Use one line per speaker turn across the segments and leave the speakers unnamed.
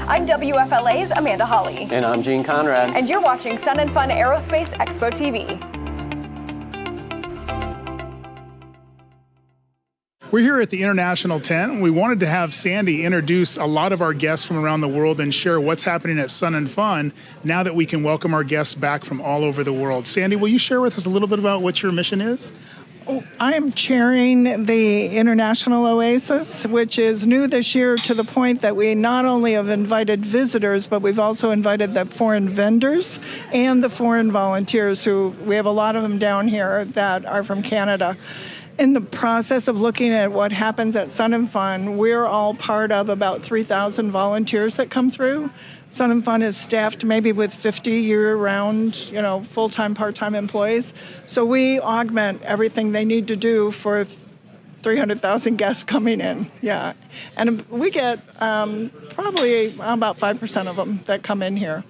I'm WFLA's Amanda Hawley.
And I'm Gene Conrad.
And you're watching Sun and Fun Aerospace Expo TV.
We're here at the International Tent. We wanted to have Sandy introduce a lot of our guests from around the world and share what's happening at Sun and Fun now that we can welcome our guests back from all over the world. Sandy, will you share with us a little bit about what your mission is?
I am chairing the International Oasis, which is new this year to the point that we not only have invited visitors, but we've also invited the foreign vendors and the foreign volunteers who, we have a lot of them down here that are from Canada. In the process of looking at what happens at Sun and Fun, we're all part of about 3,000 volunteers that come through. Sun and Fun is staffed maybe with 50 year-round, full-time, part-time employees. So we augment everything they need to do for 300,000 guests coming in. Yeah, and we get probably about 5% of them that come in here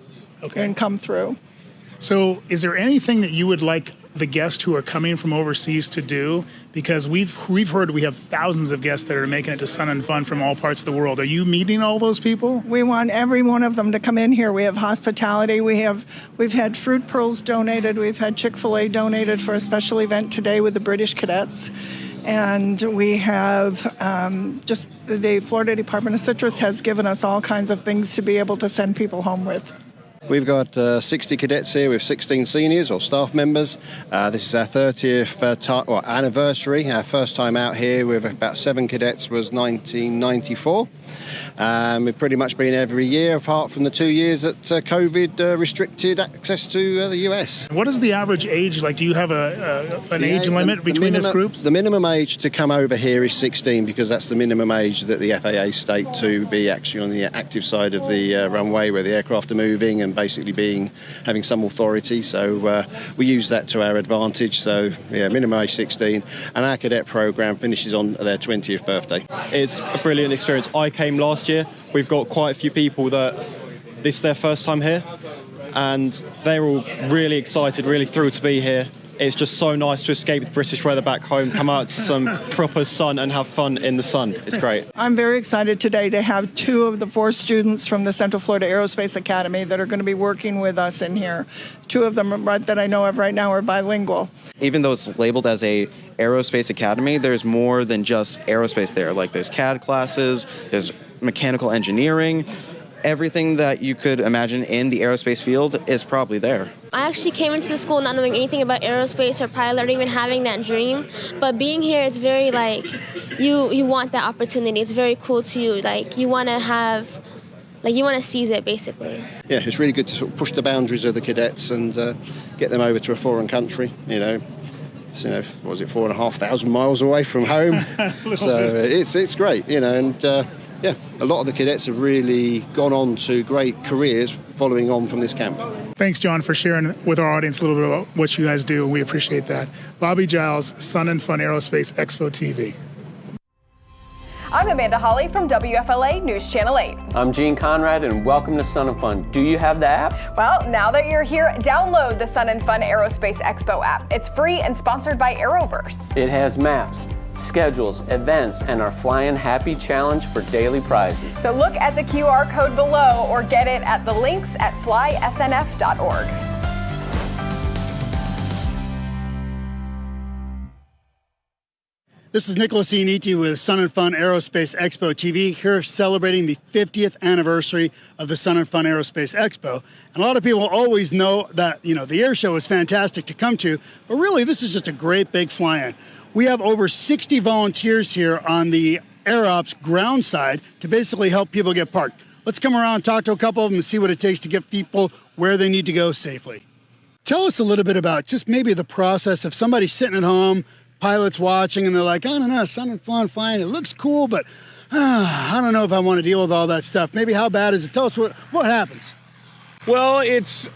and come through.
So is there anything that you would like the guests who are coming from overseas to do? Because we've heard we have thousands of guests that are making it to Sun and Fun from all parts of the world. Are you meeting all those people?
We want every one of them to come in here. We have hospitality. We've had fruit pearls donated. We've had Chick-fil-A donated for a special event today with the British cadets. And we have just the Florida Department of Citrus has given us all kinds of things to be able to send people home with.
We've got 60 cadets here with 16 seniors or staff members. This is our 30th anniversary. Our first time out here with about 7 cadets was 1994. We've pretty much been every year apart from the 2 years that COVID restricted access to the US.
What is the average age like? Do you have an age limit between these groups?
The minimum age to come over here is 16 because that's the minimum age that the FAA state to be actually on the active side of the runway where the aircraft are moving and basically having some authority. So we use that to our advantage. So yeah, minimum age 16. And our cadet program finishes on their 20th birthday.
It's a brilliant experience. I came last year. We've got quite a few people that this is their first time here, and they're all really excited, really thrilled to be here. It's just so nice to escape the British weather back home, come out to some proper sun and have fun in the sun. It's great.
I'm very excited today to have 2 of the 4 students from the Central Florida Aerospace Academy that are going to be working with us in here. 2 of them that I know of right now are bilingual.
Even though it's labeled as a aerospace academy, there's more than just aerospace there. Like there's CAD classes, there's mechanical engineering. Everything that you could imagine in the aerospace field is probably there.
I actually came into the school not knowing anything about aerospace or pilot or even having that dream. But being here, it's very you want that opportunity. It's very cool to you. You want to seize it basically.
Yeah, it's really good to sort of push the boundaries of the cadets and get them over to a foreign country, what was it, 4,500 miles away from home. So it's great, and yeah, a lot of the cadets have really gone on to great careers following on from this camp.
Thanks, John, for sharing with our audience a little bit about what you guys do. We appreciate that. Bobby Giles, Sun and Fun Aerospace Expo TV.
I'm Amanda Hawley from WFLA News Channel 8.
I'm Gene Conrad, and welcome to Sun and Fun. Do you have the app?
Well, now that you're here, download the Sun and Fun Aerospace Expo app. It's free and sponsored by Aeroverse.
It has maps, schedules, events, and our Flying Happy Challenge for daily prizes.
So look at the QR code below or get it at the links at flysnf.org.
This is Nicholas Ianniti with Sun and Fun Aerospace Expo TV, here celebrating the 50th anniversary of the Sun and Fun Aerospace Expo. And a lot of people always know that, the air show is fantastic to come to, but really this is just a great big fly-in. We have over 60 volunteers here on the Air Ops ground side to basically help people get parked. Let's come around and talk to a couple of them and see what it takes to get people where they need to go safely. Tell us a little bit about just maybe the process of somebody sitting at home, pilots watching, and they're like, I don't know, Sun and Fun flying, it looks cool, but I don't know if I want to deal with all that stuff. Maybe how bad is it? Tell us what happens.
Well, it's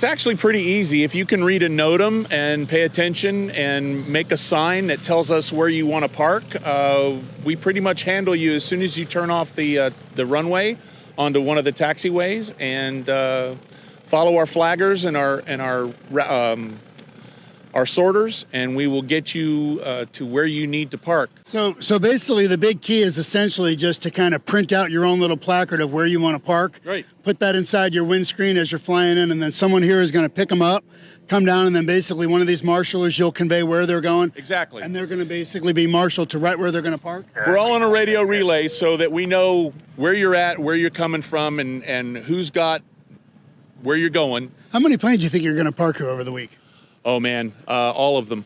actually pretty easy. If you can read a NOTAM and pay attention and make a sign that tells us where you want to park, we pretty much handle you as soon as you turn off the runway onto one of the taxiways, and follow our flaggers and our route coordinators, and we'll take care of you. It's pretty easy. It's actually pretty easy. If you can read a NOTAM and pay attention and make a sign that tells us where you want to park, we pretty much handle you as soon as you turn off the runway onto one of the taxiways, and follow our flaggers and our our sorters, and we will get you to where you need to park.
So basically the big key is essentially just to kind of print out your own little placard of where you want to park.
Right.
Put that inside your windscreen as you're flying in, and then someone here is going to pick them up, come down, and then basically one of these marshalers, you'll convey where they're going.
Exactly.
And they're going to basically be marshaled to right where they're going to park.
We're all on a radio relay so that we know where you're at, where you're coming from, and who's got where you're going.
How many planes do you think you're going to park here over the week?
Oh man, all of them.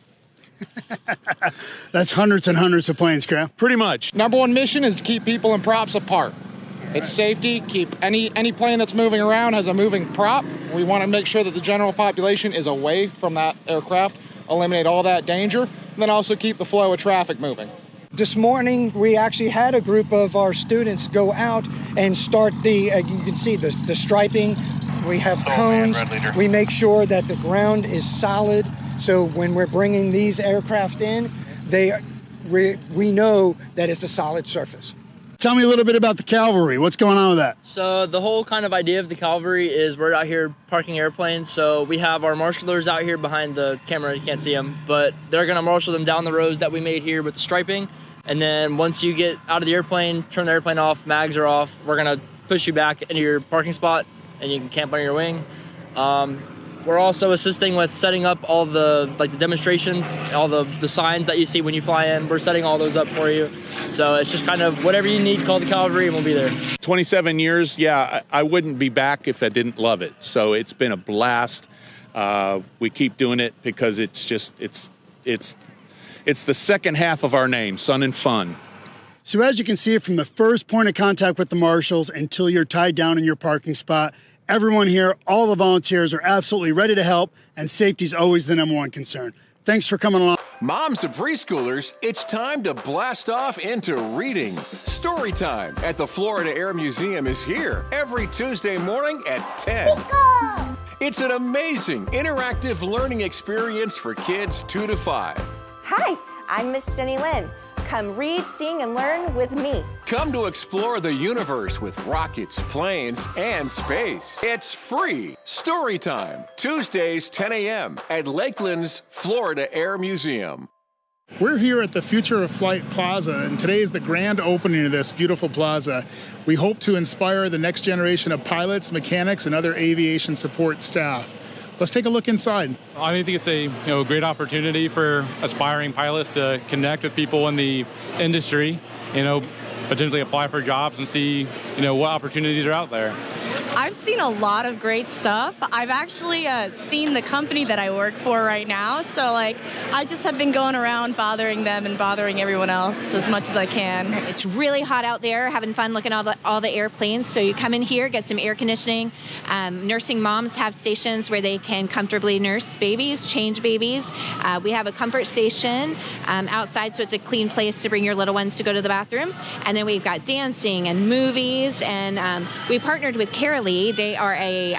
That's hundreds and hundreds of planes, Crab.
Pretty much.
Number one mission is to keep people and props apart. It's safety. Keep any plane that's moving around has a moving prop. We want to make sure that the general population is away from that aircraft, eliminate all that danger, and then also keep the flow of traffic moving.
This morning, we actually had a group of our students go out and start you can see the striping. We have cones. We make sure that the ground is solid. So when we're bringing these aircraft in, we know that it's a solid surface.
Tell me a little bit about the cavalry. What's going on with that?
So the whole kind of idea of the cavalry is we're out here parking airplanes. So we have our marshalers out here behind the camera. You can't see them, but they're going to marshal them down the rows that we made here with the striping. And then once you get out of the airplane, turn the airplane off, mags are off, we're going to push you back into your parking spot and you can camp on your wing. We're also assisting with setting up all the demonstrations, all the signs that you see when you fly in. We're setting all those up for you. So it's just kind of whatever you need, call the cavalry and we'll be there.
27 years, yeah, I wouldn't be back if I didn't love it. So it's been a blast. We keep doing it because it's the second half of our name, Sun and Fun.
So as you can see, from the first point of contact with the marshals until you're tied down in your parking spot, everyone here, all the volunteers are absolutely ready to help, and safety is always the #1 concern. Thanks for coming along.
Moms of preschoolers, it's time to blast off into reading. Story time at the Florida Air Museum is here every Tuesday morning at 10. It's an amazing interactive learning experience for kids 2 to 5.
Hi, I'm Miss Jenny Lynn. Come read, sing, and learn with me.
Come to explore the universe with rockets, planes, and space. It's free. Story time, Tuesdays, 10 a.m. at Lakeland's Florida Air Museum.
We're here at the Future of Flight Plaza, and today is the grand opening of this beautiful plaza. We hope to inspire the next generation of pilots, mechanics, and other aviation support staff. Let's take a look inside.
I think it's a great opportunity for aspiring pilots to connect with people in the industry, potentially apply for jobs and see, what opportunities are out there.
I've seen a lot of great stuff. I've actually seen the company that I work for right now. So I just have been going around bothering them and bothering everyone else as much as I can.
It's really hot out there, having fun looking at all the airplanes. So you come in here, get some air conditioning. Nursing moms have stations where they can comfortably nurse babies, change babies. We have a comfort station outside, so it's a clean place to bring your little ones to go to the bathroom. And then we've got dancing and movies, and we partnered with Carolee. They are a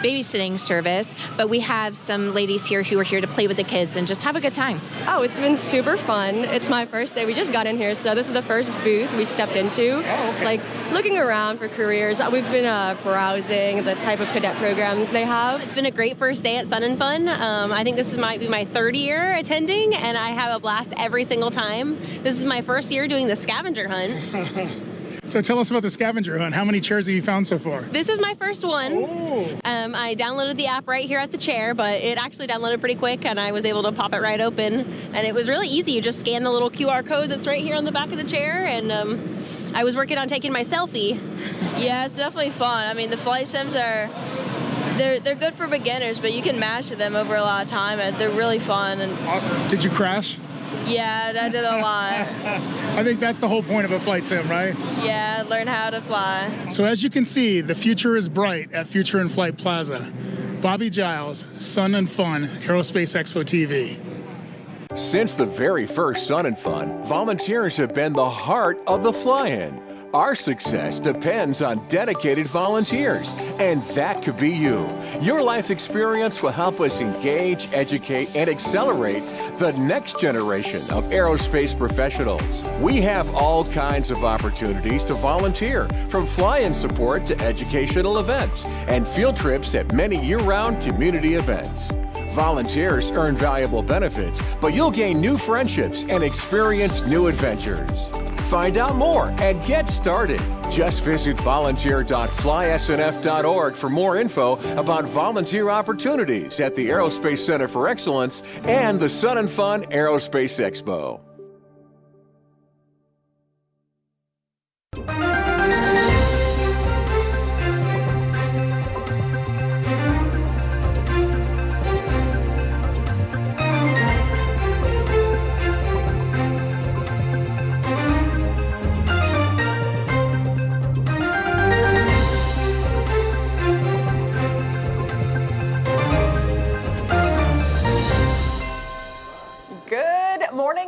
babysitting service, but we have some ladies here who are here to play with the kids and just have a good time.
Oh, it's been super fun. It's my first day. We just got in here, so this is the first booth we stepped into. Oh, okay. Looking around for careers. We've been browsing the type of cadet programs they have.
It's been a great first day at Sun and Fun. I think this might be my third year attending, and I have a blast every single time. This is my first year doing the scavenger hunt.
So tell us about the scavenger hunt. How many chairs have you found so far?
This is my first one.
Oh.
I downloaded the app right here at the chair, but it actually downloaded pretty quick, and I was able to pop it right open. And it was really easy. You just scan the little QR code that's right here on the back of the chair, and I was working on taking my selfie.
Yeah, it's definitely fun. I mean, the flight sims are... They're good for beginners, but you can master them over a lot of time, and they're really fun. And
awesome. Did you crash?
Yeah, I did a lot.
I think that's the whole point of a flight sim, right?
Yeah, learn how to fly.
So as you can see, the future is bright at Future in Flight Plaza. Bobby Giles, Sun and Fun, Aerospace Expo TV.
Since the very first Sun and Fun, volunteers have been the heart of the fly-in. Our success depends on dedicated volunteers, and that could be you. Your life experience will help us engage, educate, and accelerate the next generation of aerospace professionals. We have all kinds of opportunities to volunteer, from fly-in support to educational events and field trips at many year-round community events. Volunteers earn valuable benefits, but you'll gain new friendships and experience new adventures. Find out more and get started. Just visit volunteer.flysnf.org for more info about volunteer opportunities at the Aerospace Center for Excellence and the Sun & Fun Aerospace Expo.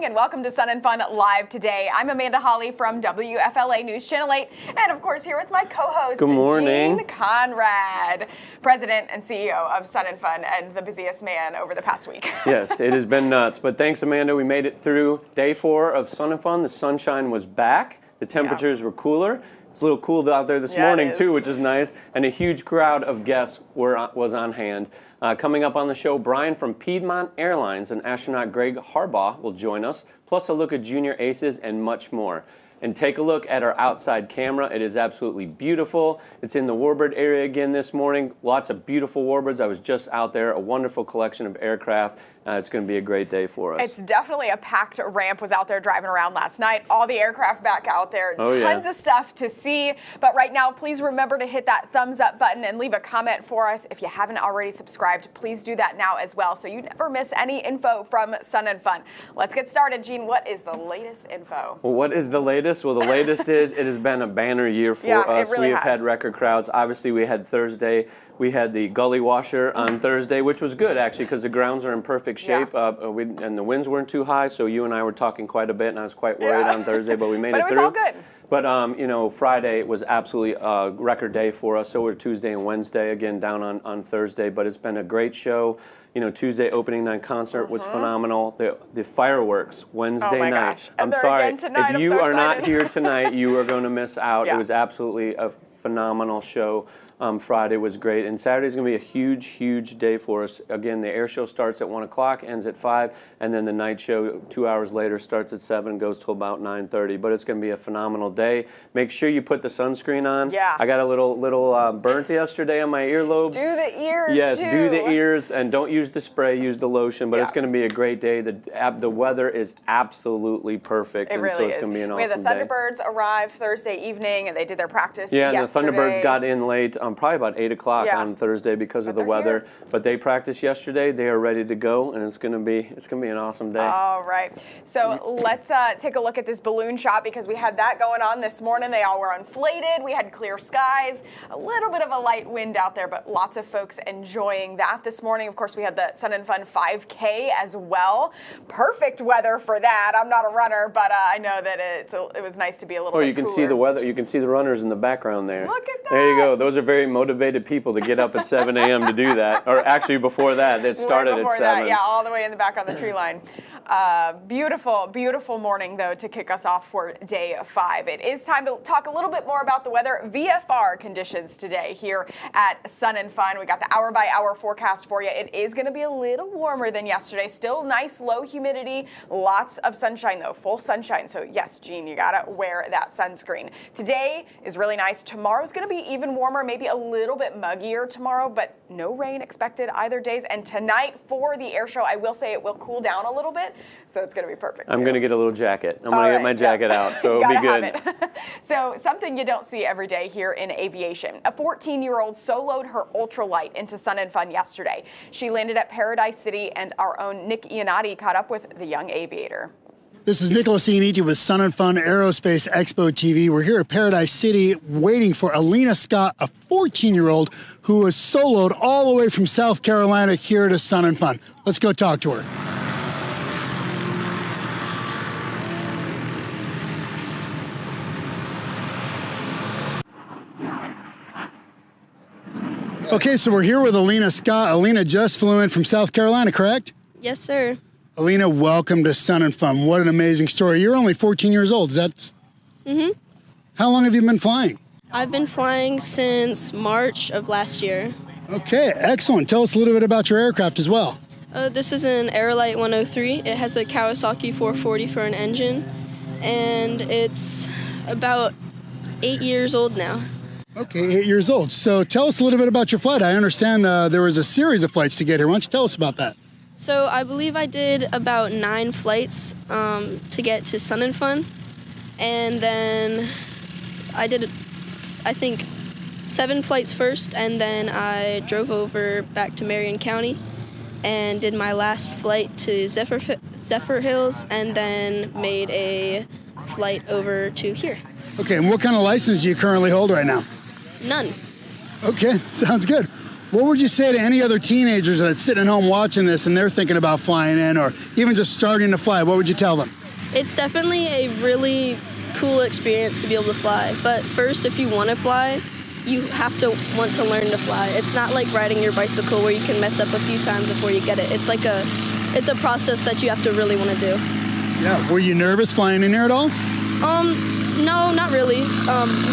And welcome to Sun & Fun Live today. I'm Amanda Hawley from WFLA News Channel 8, and of course here with my co-host,
Good morning.
Gene Conrad, President and CEO of Sun & Fun, and the busiest man over the past week.
Yes, it has been nuts, but thanks, Amanda. We made it through day 4 of Sun & Fun. The sunshine was back. The temperatures were cooler. It's a little cool out there this morning too, which is nice, and a huge crowd of guests was on hand. Coming up on the show, Brian from Piedmont Airlines and astronaut Greg Harbaugh will join us, plus a look at junior aces and much more. And take a look at our outside camera. It is absolutely beautiful. It's in the warbird area again this morning. Lots of beautiful warbirds. I was just out there. A wonderful collection of aircraft. It's going to be a great day for us.
It's definitely a packed ramp. Was out there driving around last night. All the aircraft back out there. Tons of stuff to see. But right now, please remember to hit that thumbs up button and leave a comment for us. If you haven't already subscribed, please do that now as well so you never miss any info from Sun & Fun. Let's get started. Gene, what is the latest info?
Well, what is the latest? Well, the latest is it has been a banner year for us.
Really
we have had record crowds. Obviously, we had Thursday. We had the gully washer on Thursday, which was good, actually, because the grounds are in perfect shape, and the winds weren't too high, so you and I were talking quite a bit, and I was quite worried on Thursday, but we made it through.
But it was all good.
But, you know, Friday was absolutely a record day for us. So were Tuesday and Wednesday, again, down on Thursday. But it's been a great show. You know, Tuesday opening night concert was phenomenal. The fireworks Wednesday night.
Gosh.
I'm sorry.
Tonight,
if you are not here tonight, you are going to miss out. It was absolutely a phenomenal show. Friday was great, and Saturday's going to be a huge, huge day for us. Again, the air show starts at 1 o'clock, ends at 5, and then the night show 2 hours later starts at 7, goes till about 9:30. But it's going to be a phenomenal day. Make sure you put the sunscreen on.
Yeah.
I got a little burnt yesterday on my earlobes.
Do the ears,
yes,
too.
do the ears, and don't use the spray, use the lotion. But it's going to be a great day. The weather is absolutely perfect,
It really
so it's
is.
going to be an awesome day.
We had the Thunderbirds arrive Thursday evening, and they did their practice
yesterday.
and
the Thunderbirds got in late, probably about 8 o'clock on Thursday because of the weather.
Here.
But they practiced yesterday. They are ready to go, and it's going to be an awesome day.
All right. So let's take a look at this balloon shot because we had that going on this morning. They all were inflated. We had clear skies, a little bit of a light wind out there, but lots of folks enjoying that this morning. Of course, we had the Sun & Fun 5K as well. Perfect weather for that. I'm not a runner, but I know that it was nice to be a little bit
you can
cooler.
see the weather. You can see the runners in the background there.
Look at that.
There you go. Those are very motivated people to get up at 7 a.m. to do that. Or actually before that, it started at 7.
That, all the way in the back on the tree line. Beautiful, beautiful morning, though, to kick us off for day 5. It is time to talk a little bit more about the weather VFR conditions today here at Sun & Fun. We got the hour-by-hour forecast for you. It is going to be a little warmer than yesterday. Still nice, low humidity. Lots of sunshine, though. Full sunshine. So, yes, Gene, you got to wear that sunscreen. Today is really nice. Tomorrow's going to be even warmer, maybe a little bit muggier tomorrow, but no rain expected either days. And tonight for the air show, I will say it will cool down a little bit, so it's going to be perfect.
I'm going to get a little jacket. I'm going to get my jacket out, so it'll be good.
So something you don't see every day here in aviation. A 14-year-old soloed her ultralight into Sun & Fun yesterday. She landed at Paradise City, and our own Nick Iannotti caught up with the young aviator.
This is Nicholas Iannotti with Sun & Fun Aerospace Expo TV. We're here at Paradise City waiting for Alina Scott, a 14-year-old who was soloed all the way from South Carolina here to Sun & Fun. Let's go talk to her. Okay, so we're here with Alina Scott. Alina just flew in from South Carolina, correct?
Yes, sir.
Alina, welcome to Sun & Fun. What an amazing story. You're only 14 years old. Is that?
Mm-hmm.
How long have you been flying?
I've been flying since March of last year.
Okay, excellent. Tell us a little bit about your aircraft as well.
This is an Aerolite 103. It has a Kawasaki 440 for an engine, and it's about 8 years old now.
Okay, 8 years old. So tell us a little bit about your flight. I understand there was a series of flights to get here. Why don't you tell us about that?
So I believe I did about 9 flights to get to Sun.FUN, and then I did, I think, 7 flights first, and then I drove over back to Marion County and did my last flight to Zephyr Hills, and then made a flight over to here.
Okay, and what kind of license do you currently hold right now?
None.
Okay, sounds good. What would you say to any other teenagers that's sitting at home watching this and they're thinking about flying in, or even just starting to fly? What would you tell them?
It's definitely a really cool experience to be able to fly. But first, if you want to fly, you have to want to learn to fly. It's not like riding your bicycle where you can mess up a few times before you get it. It's a process that you have to really want to do.
Yeah. Were you nervous flying in here at all?
No, not really.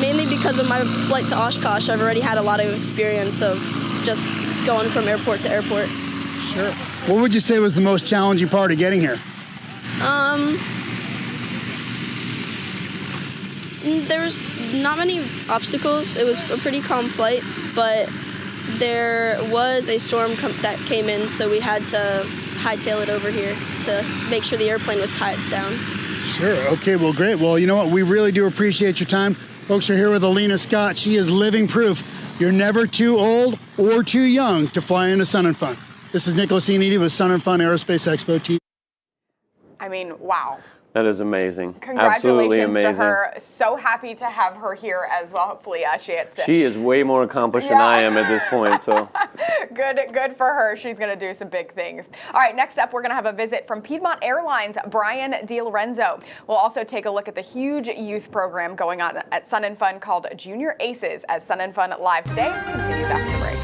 Mainly because of my flight to Oshkosh, I've already had a lot of experience of just going from airport to airport.
Sure. What would you say was the most challenging part of getting here?
There's not many obstacles. It was a pretty calm flight, but there was a storm that came in, so we had to hightail it over here to make sure the airplane was tied down.
Sure. Okay, well, great. Well, you know what? We really do appreciate your time. Folks are here with Alina Scott. She is living proof you're never too old or too young to fly into Sun.FUN. This is Nicholas Iannitti with Sun.FUN Aerospace Expo TV.
I mean, wow.
That is amazing.
Congratulations
Absolutely amazing.
to her. So happy to have her here as well. Hopefully she gets it.
She is way more accomplished than I am at this point. So
good for her. She's going to do some big things. All right, next up, we're going to have a visit from Piedmont Airlines' Brian DiLorenzo. We'll also take a look at the huge youth program going on at Sun.FUN called Junior Aces, as Sun.FUN Live Today continues after the break.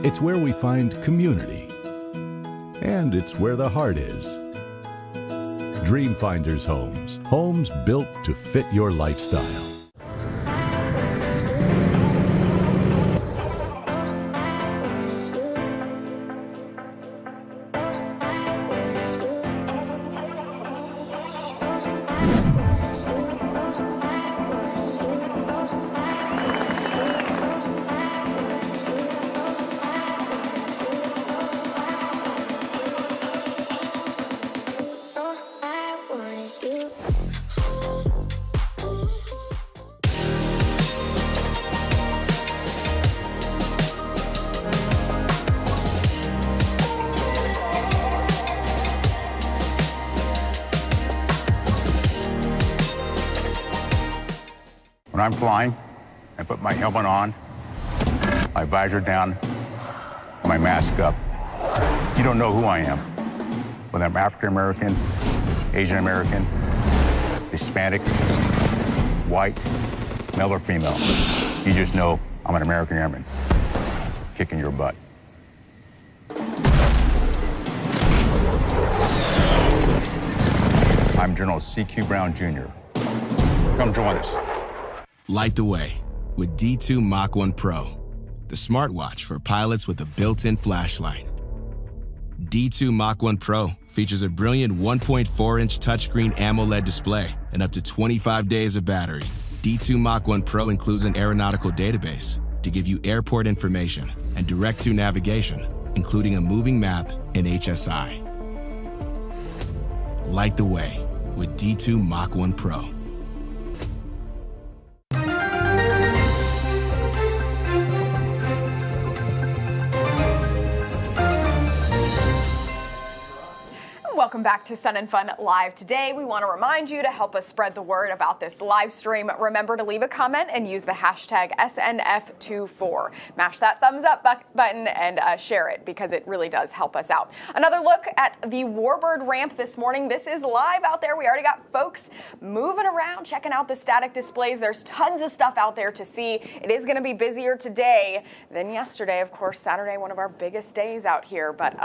It's where we find community, and it's where the heart is. Dreamfinders Homes, homes built to fit your lifestyle.
When I'm flying, I put my helmet on, my visor down, my mask up. You don't know who I am. Whether I'm African American, Asian American, Hispanic, white, male or female. You just know I'm an American Airman, kicking your butt. I'm General C.Q. Brown Jr. Come join us.
Light the way with D2 Mach 1 Pro, the smartwatch for pilots with a built-in flashlight. D2 Mach 1 Pro features a brilliant 1.4-inch touchscreen AMOLED display and up to 25 days of battery. D2 Mach 1 Pro includes an aeronautical database to give you airport information and direct-to navigation, including a moving map and HSI. Light the way with D2 Mach 1 Pro.
Welcome back to Sun.FUN Live Today. We want to remind you to help us spread the word about this live stream. Remember to leave a comment and use the hashtag SNF24. Mash that thumbs up button and share it, because it really does help us out. Another look at the Warbird ramp this morning. This is live out there. We already got folks moving around, checking out the static displays. There's tons of stuff out there to see. It is going to be busier today than yesterday. Of course, Saturday, one of our biggest days out here, but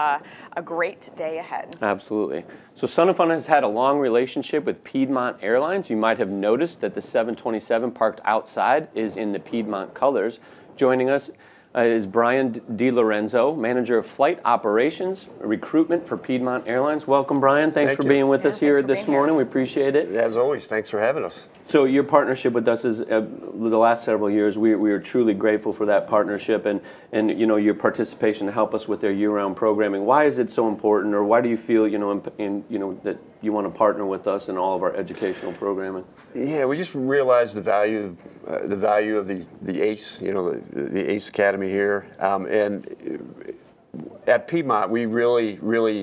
a great day ahead.
Absolutely. Absolutely. So Sun & Fun has had a long relationship with Piedmont Airlines. You might have noticed that the 727 parked outside is in the Piedmont colors. Joining us is Brian DiLorenzo, Manager of Flight Operations, Recruitment for Piedmont Airlines. Welcome, Brian. Thanks for being with us here this morning. We appreciate it.
As always, thanks for having us.
So your partnership with us is the last several years. We are truly grateful for that partnership and you know, your participation to help us with their year-round programming. Why is it so important, or why do you feel that you want to partner with us in all of our educational programming?
Yeah, we just realized the value of the ACE, the ACE Academy here, and at Piedmont we really,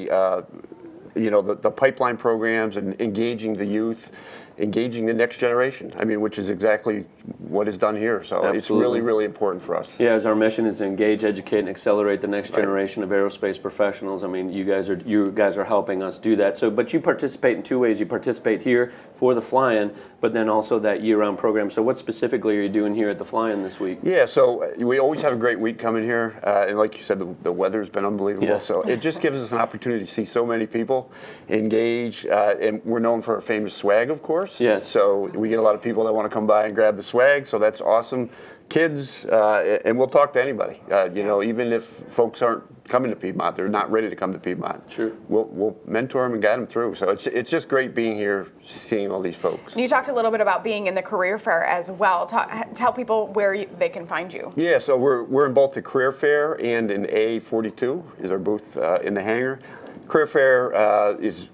the pipeline programs and engaging the youth, engaging the next generation. I mean, which is exactly what is done here. So It's really, really important for us.
Yeah, as our mission is to engage, educate, and accelerate the next generation of aerospace professionals. I mean, you guys are helping us do that. So, but you participate in two ways. You participate here for the fly-in, but then also that year-round program. So, what specifically are you doing here at the fly-in this week?
Yeah, so we always have a great week coming here, and like you said, the weather's been unbelievable.
Yes.
So it just gives us an opportunity to see so many people engage, and we're known for our famous swag, of course.
Yes.
So we get a lot of people that want to come by and grab the swag, so that's awesome. Kids, and we'll talk to anybody. Even if folks aren't coming to Piedmont, they're not ready to come to Piedmont.
Sure.
We'll mentor them and guide them through. So it's just great being here, seeing all these folks.
You talked a little bit about being in the career fair as well. Tell people where they can find you.
Yeah, so we're in both the career fair and in A42 is our booth in the hangar. Career fair is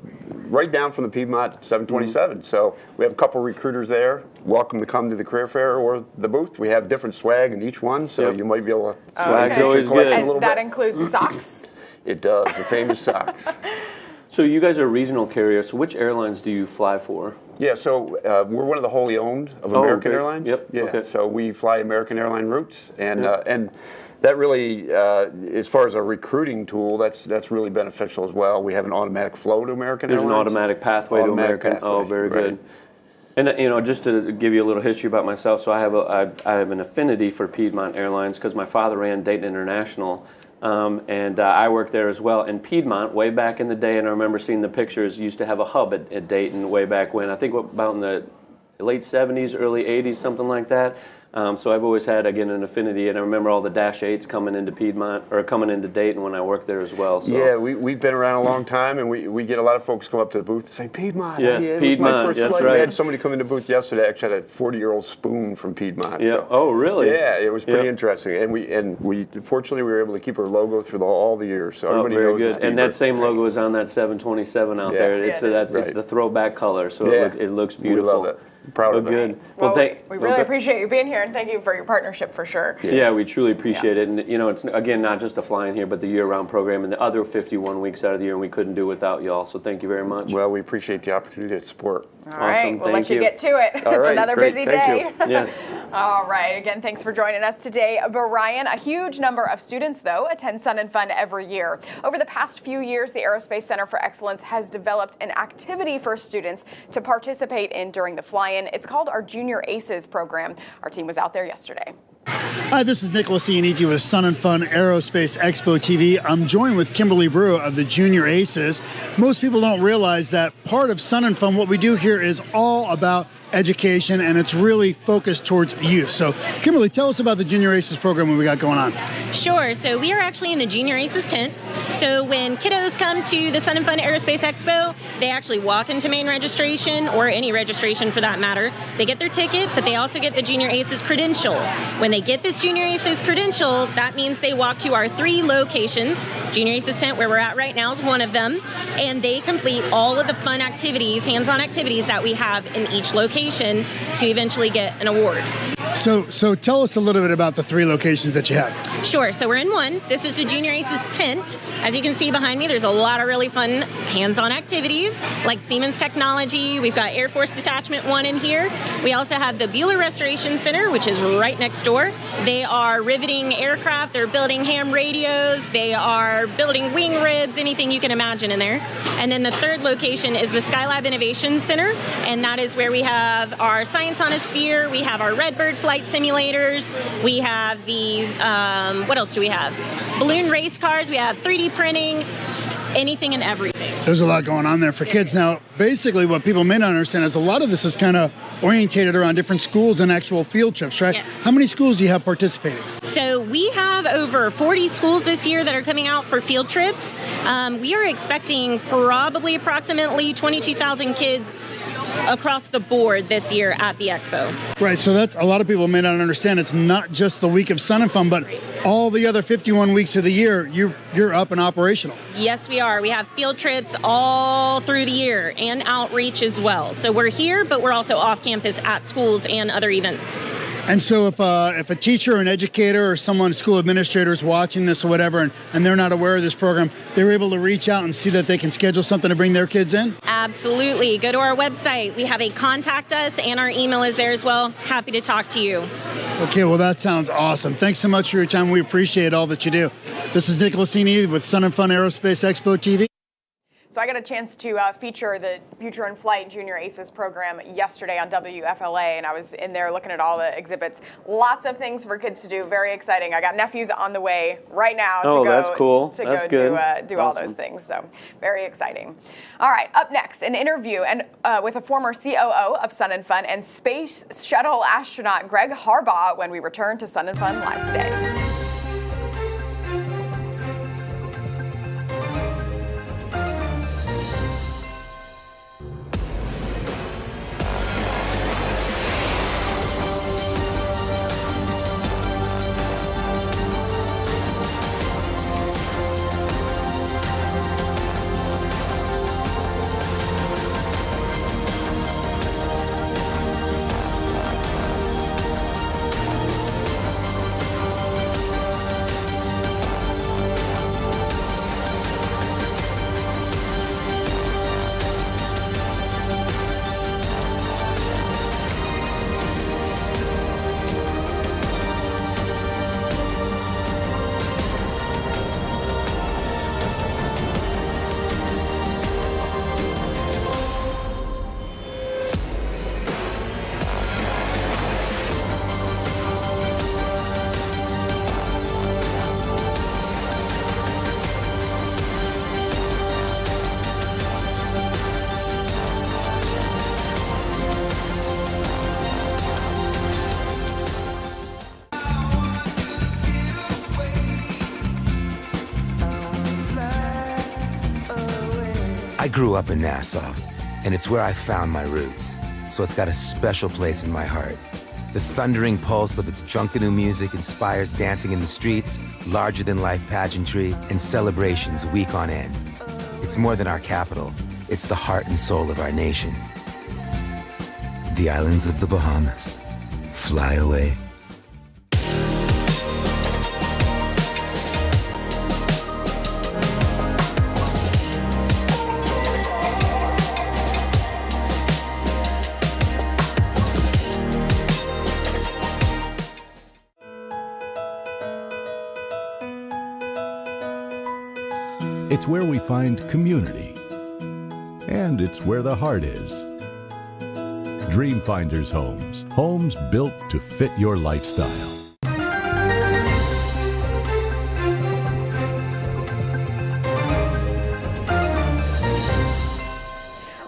right down from the Piedmont 727. So we have a couple recruiters there. Welcome to come to the career fair or the booth. We have different swag in each one, so you might be able to
Swag's always good.
And that includes socks?
It does, the famous socks.
So you guys are regional carriers. So which airlines do you fly for?
Yeah, so we're one of the wholly owned of American Airlines.
Yep.
Yeah,
okay.
So we fly American airline routes, and that really, as far as a recruiting tool, that's really beneficial as well. We have an automatic flow to American Airlines.
There's an automatic pathway to American.
Pathway.
Oh, very good. And just to give you a little history about myself, so I have an affinity for Piedmont Airlines because my father ran Dayton International, and I worked there as well. And Piedmont, way back in the day, and I remember seeing the pictures, used to have a hub at Dayton way back when. I think about in the late 70s, early 80s, something like that. So I've always had, again, an affinity, and I remember all the Dash 8s coming into Piedmont, or coming into Dayton when I worked there as well. So.
Yeah, we've been around a long time, and we get a lot of folks come up to the booth and say, Piedmont.
Yes,
yeah,
Piedmont, that's right.
We had somebody come in the booth yesterday, actually had a 40-year-old spoon from Piedmont.
Yeah.
So,
oh, really?
Yeah, it was pretty interesting. And we fortunately, we were able to keep our logo through all the years, so everybody
very
knows.
Good. And that same logo is on that 727 out there. It's the throwback color, so it looks beautiful.
We love it. Proud of it.
Good.
Well, we really appreciate you being here, and thank you for your partnership for sure.
Yeah, we truly appreciate it. And it's again not just the flying here, but the year-round program and the other 51 weeks out of the year, and we couldn't do without y'all. So thank you very much.
Well, we appreciate the opportunity to support.
All right, we'll let you get to it.
All right,
it's another busy day.
Thank you. Yes.
All right. Again, thanks for joining us today, Brian. A huge number of students, though, attend Sun & Fun every year. Over the past few years, the Aerospace Center for Excellence has developed an activity for students to participate in during the fly-in. It's called our Junior Aces program. Our team was out there yesterday.
Hi, this is Nicholas Iannici with Sun & Fun Aerospace Expo TV. I'm joined with Kimberly Brew of the Junior Aces. Most people don't realize that part of Sun & Fun, what we do here is all about education, and it's really focused towards youth. So, Kimberly, tell us about the Junior Aces program we got going on.
Sure. So we are actually in the Junior Aces tent. So when kiddos come to the Sun & Fun Aerospace Expo, they actually walk into main registration, or any registration for that matter. They get their ticket, but they also get the Junior Aces credential. When they get this Junior Aces credential, that means they walk to our 3 locations. Junior Aces tent, where we're at right now, is one of them, and they complete all of the fun activities, hands-on activities that we have in each location to eventually get an award.
So tell us a little bit about the 3 locations that you have.
Sure. So we're in one. This is the Junior Aces tent. As you can see behind me, there's a lot of really fun hands-on activities like Siemens Technology. We've got Air Force Detachment 1 in here. We also have the Bueller Restoration Center, which is right next door. They are riveting aircraft. They're building ham radios. They are building wing ribs, anything you can imagine in there. And then the 3rd location is the Skylab Innovation Center, and that is where we have our Science on a Sphere. We have our Redbird flight simulators. We have these, what else do we have? Balloon race cars. We have 3D printing. anything and everything.
There's a lot going on there for kids. Now, basically what people may not understand is a lot of this is kind of orientated around different schools and actual field trips, right?
Yes.
How many schools do you have participating?
So we have over 40 schools this year that are coming out for field trips. We are expecting probably approximately 22,000 kids across the board this year at the expo.
Right, so that's a lot of people may not understand. It's not just the week of Sun and Fun, but all the other 51 weeks of the year, you're up and operational.
Yes, we are. We have field trips all through the year and outreach as well. So we're here, but we're also off campus at schools and other events.
And so if a teacher or an educator or someone, school administrator is watching this or whatever, and they're not aware of this program, they're able to reach out and see that they can schedule something to bring their kids in?
Absolutely. Go to our website. We have a contact us, and our email is there as well. Happy to talk to you.
Okay, well, that sounds awesome. Thanks so much for your time. We appreciate all that you do. This is Nicolasini with Sun and Fun Aerospace Expo TV.
So I got a chance to feature the Future in Flight Junior Aces program yesterday on WFLA, and I was in there looking at all the exhibits. Lots of things for kids to do. Very exciting. I got nephews on the way right now to go.
That's cool.
To
that's
go
good.
do all those things. So very exciting. All right, up next, an interview with a former COO of Sun and Fun and Space Shuttle astronaut Greg Harbaugh when we return to Sun and Fun Live today.
I grew up in Nassau, and it's where I found my roots, so it's got a special place in my heart. The thundering pulse of its Junkanoo music inspires dancing in the streets, larger-than-life pageantry, and celebrations week on end. It's more than our capital. It's the heart and soul of our nation. The islands of the Bahamas. Fly away.
It's where we find community. And it's where the heart is. Dreamfinders Homes. Homes built to fit your lifestyle.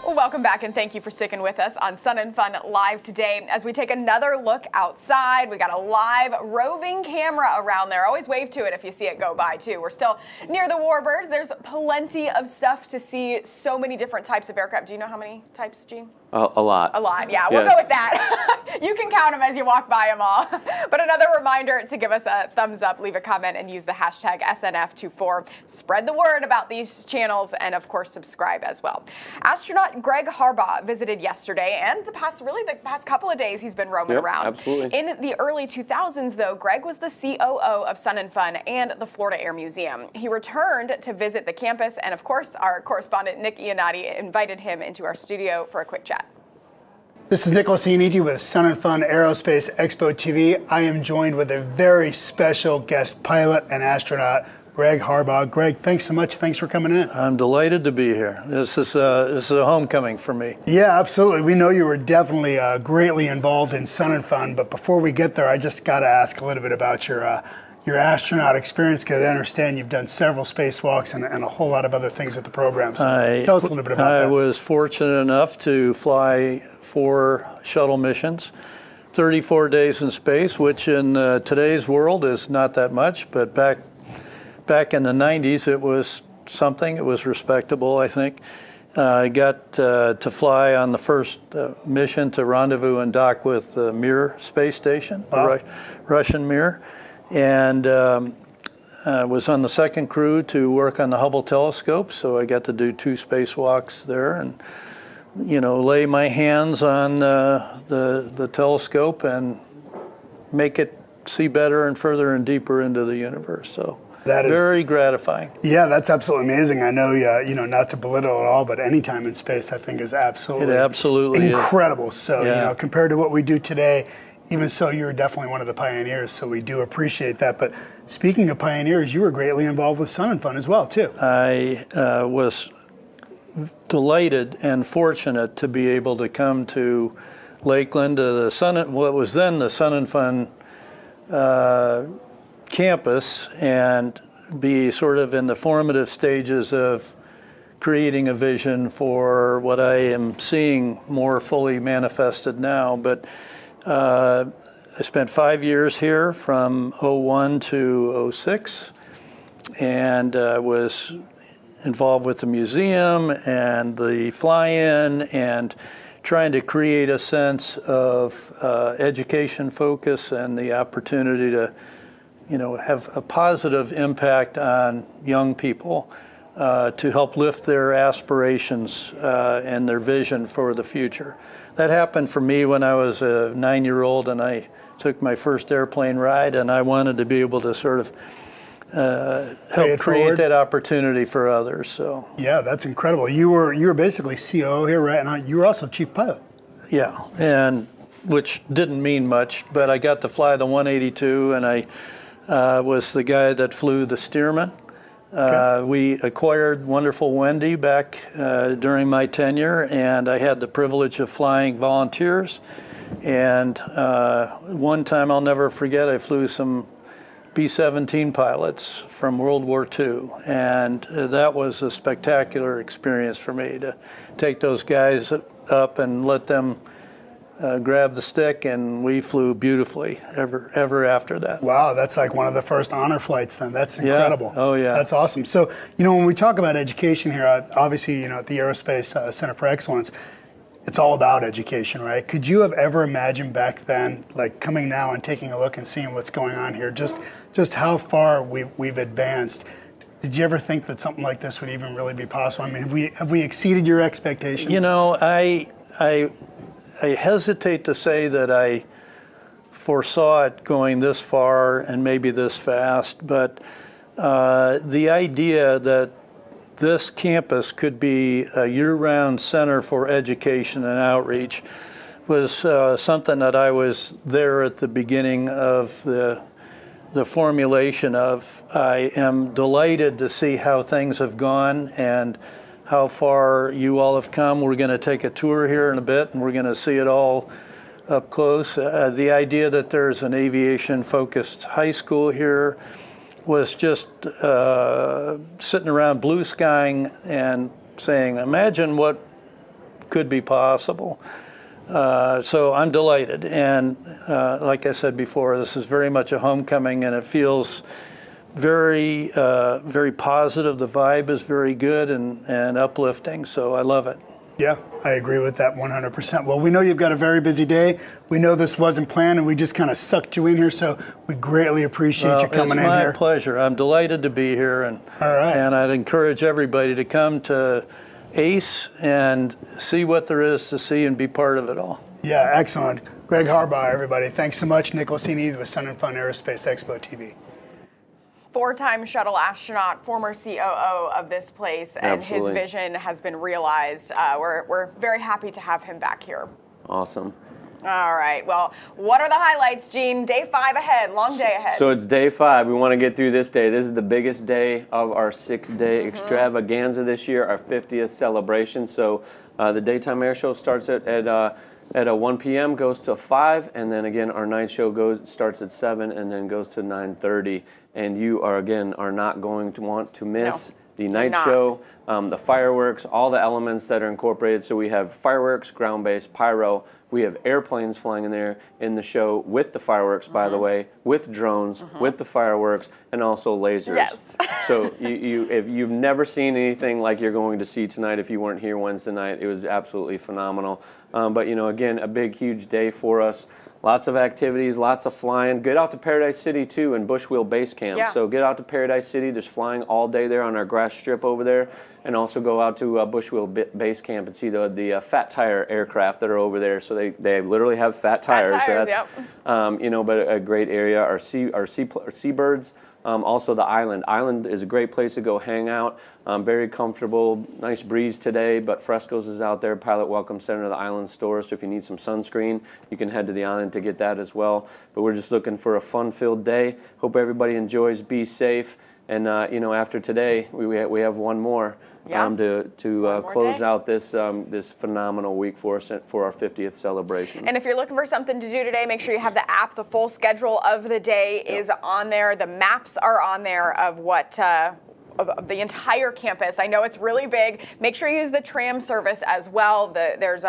Welcome back, and thank you for sticking with us on Sun and Fun Live today as we take another look outside. We got a live roving camera around there. Always wave to it if you see it go by, too. We're still near the Warbirds. There's plenty of stuff to see. So many different types of aircraft. Do you know how many types, Gene?
A lot.
A lot, yeah. We'll go with that. You can count them as you walk by them all. But another reminder to give us a thumbs up, leave a comment, and use the hashtag SNF24. Spread the word about these channels, and of course, subscribe as well. Astronaut Greg Harbaugh visited yesterday, and the past couple of days he's been roaming around.
Absolutely.
In the early 2000s, though, Greg was the COO of Sun and Fun and the Florida Air Museum. He returned to visit the campus, and of course, our correspondent Nick Iannati invited him into our studio for a quick chat.
This is Nicholas Iannati with Sun and Fun Aerospace Expo TV. I am joined with a very special guest pilot and astronaut, Greg Harbaugh. Greg, thanks so much. Thanks for coming in.
I'm delighted to be here. This is a homecoming for me.
Yeah, absolutely. We know you were definitely greatly involved in Sun and Fun, but before we get there, I just got to ask a little bit about your your astronaut experience, because I understand you've done several spacewalks and a whole lot of other things with the program. So tell us a little bit about that.
I was fortunate enough to fly 4 shuttle missions, 34 days in space, which in today's world is not that much, but back in the 90s it was something. It was respectable, I think. I got to fly on the first mission to rendezvous and dock with the Mir space station, the Russian Mir, and was on the second crew to work on the Hubble telescope, so I got to do 2 spacewalks there and, you know, lay my hands on the telescope and make it see better and further and deeper into the universe. So that is very gratifying.
Yeah, that's absolutely amazing. I know, you know, not to belittle at all, but any time in space, I think, is absolutely incredible. So, you know, compared to what we do today, even so, you're definitely one of the pioneers, so we do appreciate that. But speaking of pioneers, you were greatly involved with Sun 'n Fun as well, too.
I was delighted and fortunate to be able to come to Lakeland, to the what was then the Sun 'n Fun campus, and be sort of in the formative stages of creating a vision for what I am seeing more fully manifested now. But I spent 5 years here from 01 to 06, and was involved with the museum and the fly-in and trying to create a sense of education focus and the opportunity to, you know, have a positive impact on young people to help lift their aspirations and their vision for the future. That happened for me when I was a 9-year-old and I took my first airplane ride, and I wanted to be able to sort of help create that opportunity for others. So
yeah, that's incredible. You were basically COO here, right? And you were also chief pilot.
Yeah, and which didn't mean much, but I got to fly the 182, and I was the guy that flew the Stearman. We acquired wonderful Wendy back during my tenure, and I had the privilege of flying volunteers. And one time I'll never forget, I flew some B-17 pilots from World War II, and that was a spectacular experience for me to take those guys up and let them grab the stick, and we flew beautifully ever after that.
Wow, that's like one of the first honor flights then. That's incredible.
Yeah. Oh yeah.
That's awesome. So, you know, when we talk about education here, obviously, you know, at the Aerospace Center for Excellence, it's all about education, right? Could you have ever imagined back then, like coming now and taking a look and seeing what's going on here, just how far we've advanced? Did you ever think that something like this would even really be possible? I mean, have we exceeded your expectations?
You know, I hesitate to say that I foresaw it going this far and maybe this fast, but the idea that this campus could be a year-round center for education and outreach was something that I was there at the beginning of the formulation of. I am delighted to see how things have gone and how far you all have come. We're going to take a tour here in a bit, and we're going to see it all up close. The idea that there's an aviation-focused high school here was just sitting around blue skying and saying, imagine what could be possible. So I'm delighted. And like I said before, this is very much a homecoming, and it feels very, very positive. The vibe is very good and uplifting, so I love it.
Yeah, I agree with that 100%. Well, we know you've got a very busy day. We know this wasn't planned, and we just kind of sucked you in here, so we greatly appreciate you coming in here.
It's my pleasure. I'm delighted to be here, and and I'd encourage everybody to come to ACE and see what there is to see and be part of it all.
Yeah, excellent. Greg Harbaugh, everybody. Thanks so much. Nick Olsini with Sun 'n Fun Aerospace Expo TV.
4-time shuttle astronaut, former COO of this place, and
Absolutely.
his vision has been realized. We're very happy to have him back here.
Awesome.
All right. Well, what are the highlights, Gene? Day 5 ahead, long day ahead.
So it's day 5. We want to get through this day. This is the biggest day of our 6-day extravaganza this year, our 50th celebration. So the daytime air show starts at at 1 p.m. goes to 5, and then again our night show starts at 7 and then goes to 9:30. And you are not going to want to miss the night show, the fireworks, all the elements that are incorporated. So we have fireworks, ground-based, pyro. We have airplanes flying in there in the show with the fireworks, by the way, with drones, with the fireworks, and also lasers.
Yes.
So if you've never seen anything like you're going to see tonight, if you weren't here Wednesday night, it was absolutely phenomenal. But again, a big, huge day for us. Lots of activities, lots of flying. Get out to Paradise City, too, and Bushwheel Base Camp.
Yeah.
So get out to Paradise City. There's flying all day there on our grass strip over there. And also go out to Bushwheel Base Camp and see the fat tire aircraft that are over there. So they literally have fat tires. So that's, but a great area. Our seabirds. Also the island. Island is a great place to go hang out. Very comfortable, nice breeze today, but Fresco's is out there, Pilot Welcome Center of the Island store. So if you need some sunscreen, you can head to the island to get that as well. But we're just looking for a fun-filled day. Hope everybody enjoys, be safe. And after today, we have one more to close out this this phenomenal week for us for our 50th celebration.
And if you're looking for something to do today, make sure you have the app. The full schedule of the day is on there. The maps are on there of what. Of the entire campus. I know it's really big. Make sure you use the tram service as well. There's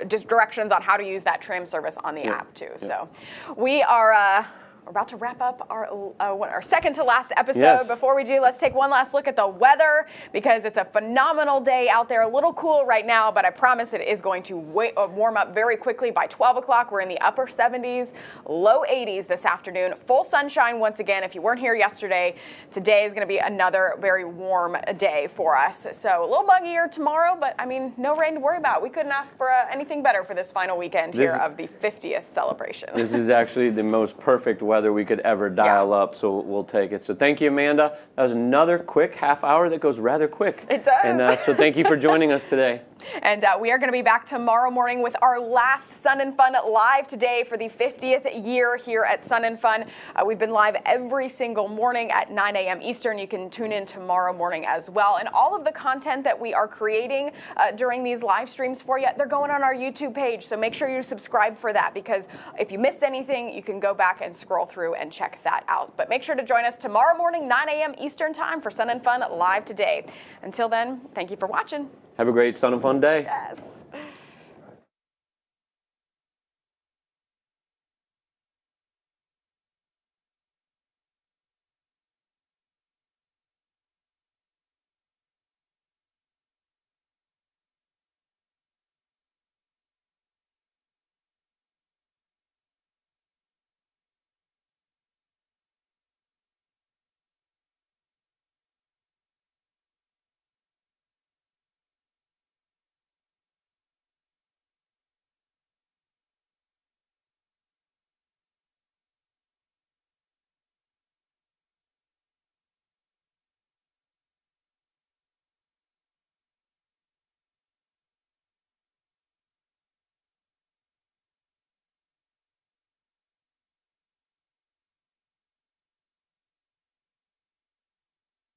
just directions on how to use that tram service on the app too. So we are we're about to wrap up our second to last episode.
Yes.
Before we do, let's take one last look at the weather because it's a phenomenal day out there. A little cool right now, but I promise it is going to warm up very quickly. By 12 o'clock, we're in the upper 70s, low 80s this afternoon. Full sunshine once again. If you weren't here yesterday, today is going to be another very warm day for us. So a little buggier tomorrow, but I mean, no rain to worry about. We couldn't ask for anything better for this final weekend here of the 50th celebration.
This is actually the most perfect weather we could ever dial up, so we'll take it. So thank you, Amanda. That was another quick half hour that goes rather quick.
It does.
And so thank you for joining us today.
And we are going to be back tomorrow morning with our last Sun and Fun live today for the 50th year here at Sun and Fun. We've been live every single morning at 9 a.m. Eastern. You can tune in tomorrow morning as well. And all of the content that we are creating during these live streams for you, they're going on our YouTube page. So make sure you subscribe for that, because if you missed anything, you can go back and scroll through and check that out. But make sure to join us tomorrow morning, 9 a.m. Eastern time for Sun and Fun live today. Until then, thank you for watching.
Have a great Sun and Fun day.
Yes.